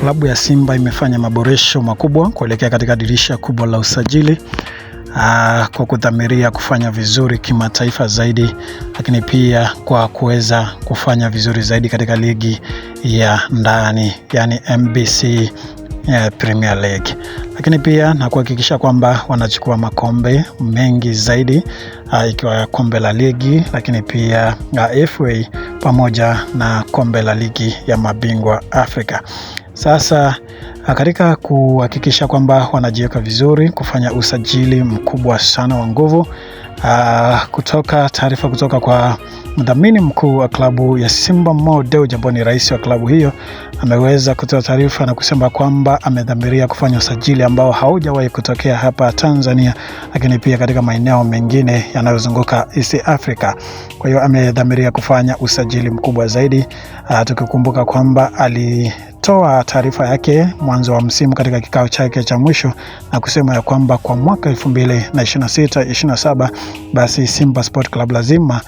klabu ya Simba imefanya maboresho makubwa kuelekea katika dirisha kubwa la usajili kwa kudhamiria kufanya vizuri kimataifa zaidi, lakini pia kwa kuweza kufanya vizuri zaidi katika ligi ya ndani, yani MBC Premier League, lakini pia na kuhakikisha kwamba wanachukua makombe mengi zaidi, ikiwa kombe la ligi, lakini pia FA pamoja na kombe la ligi ya mabingwa Afrika. Sasa katika kuhakikisha kwamba wanajiweka vizuri kufanya usajili mkubwa sana wa nguvu, taarifa kutoka kwa mdhamini mkuu wa klabu ya Simba Mo Dewji, ambaye ni rais wa klabu hiyo, ameweza kutoa taarifa na kusema kwamba amedhamiria kufanya usajili ambao haujawahi kutokea hapa Tanzania, lakini pia katika maeneo mengine yanayozunguka East Africa. Kwa hiyo amedhamiria kufanya usajili mkubwa zaidi, tukikumbuka kwamba alitoa taarifa yake mwanzo wa msimu katika kikao chake cha mwisho na kusema ya kwamba kwa mwaka 2026-27 basi Simba Sport Club lazima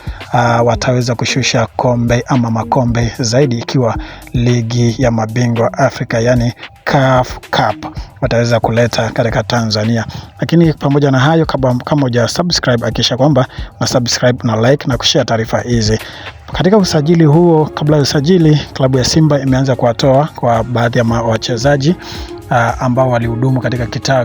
wataweza kushusha kombe ama makombe zaidi, ikiwa ligi ya mabingwa Afrika, yani CAF Cup, wataweza kuleta katika Tanzania. Lakini pamoja na hayo, kama huja subscribe, hakikisha kwamba na subscribe na like na kushare taarifa hizi. Katika usajili huo, kabla ya usajili, klabu ya Simba imeanza kuwatoa kwa baadhi ya wachezaji ambao walihudumu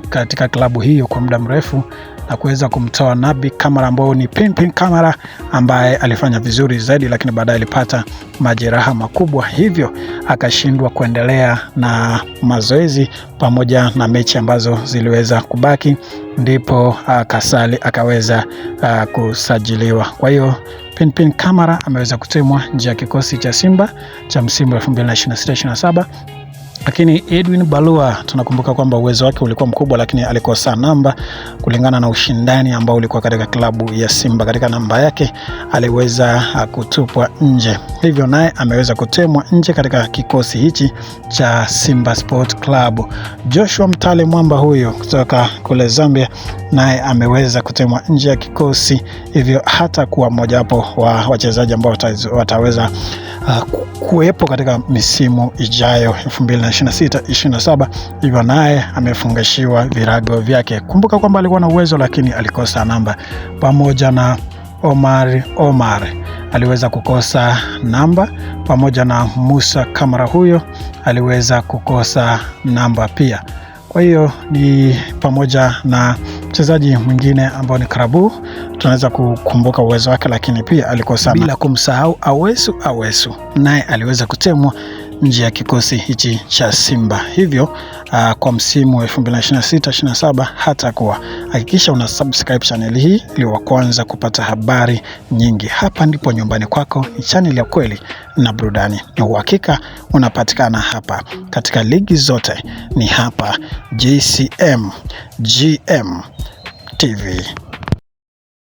katika klabu hiyo kwa muda mrefu, na kuweza kumtoa Nabi Kamara ambao ni Pinpin Kamara, ambaye alifanya vizuri zaidi, lakini baadaye alipata majeraha makubwa, hivyo akashindwa kuendelea na mazoezi pamoja na mechi ambazo ziliweza kubaki, ndipo Kasali akaweza kusajiliwa. Kwa hiyo Pinpin Kamara ameweza kutemwa nje ya kikosi cha Simba cha msimu 2026-27. Lakini Edwin Balua, tunakumbuka kwamba uwezo wake ulikuwa mkubwa, lakini alikosa namba kulingana na ushindani ambao ulikuwa katika klabu ya Simba. Katika namba yake aliweza kutupwa nje, hivyo naye ameweza kutemwa nje katika kikosi hichi cha Simba Sport Club. Joshua Mtale Mwamba huyo kutoka kule Zambia, naye ameweza kutemwa nje ya kikosi, hivyo hata kuwa mojawapo wa wachezaji ambao wataweza kuwepo katika misimu ijayo 2026-27, hivyo naye amefungashiwa virago vyake. Kumbuka kwamba alikuwa na uwezo, lakini alikosa namba, pamoja na Omar aliweza kukosa namba, pamoja na Musa Kamara huyo aliweza kukosa namba pia. Kwa hiyo ni pamoja na mchezaji mwingine ambao ni Karabu, tunaweza kukumbuka uwezo wake, lakini pia alikosa, bila kumsahau Awesu naye aliweza kutemwa nje ya kikosi hichi cha Simba. Hivyo kwa msimu wa 2026-27 hata kuwa, hakikisha una subscribe channel hii ili wa kwanza kupata habari nyingi. Hapa ndipo nyumbani kwako, ni channel ya kweli na burudani, na uhakika unapatikana hapa katika ligi zote, ni hapa GCM TV.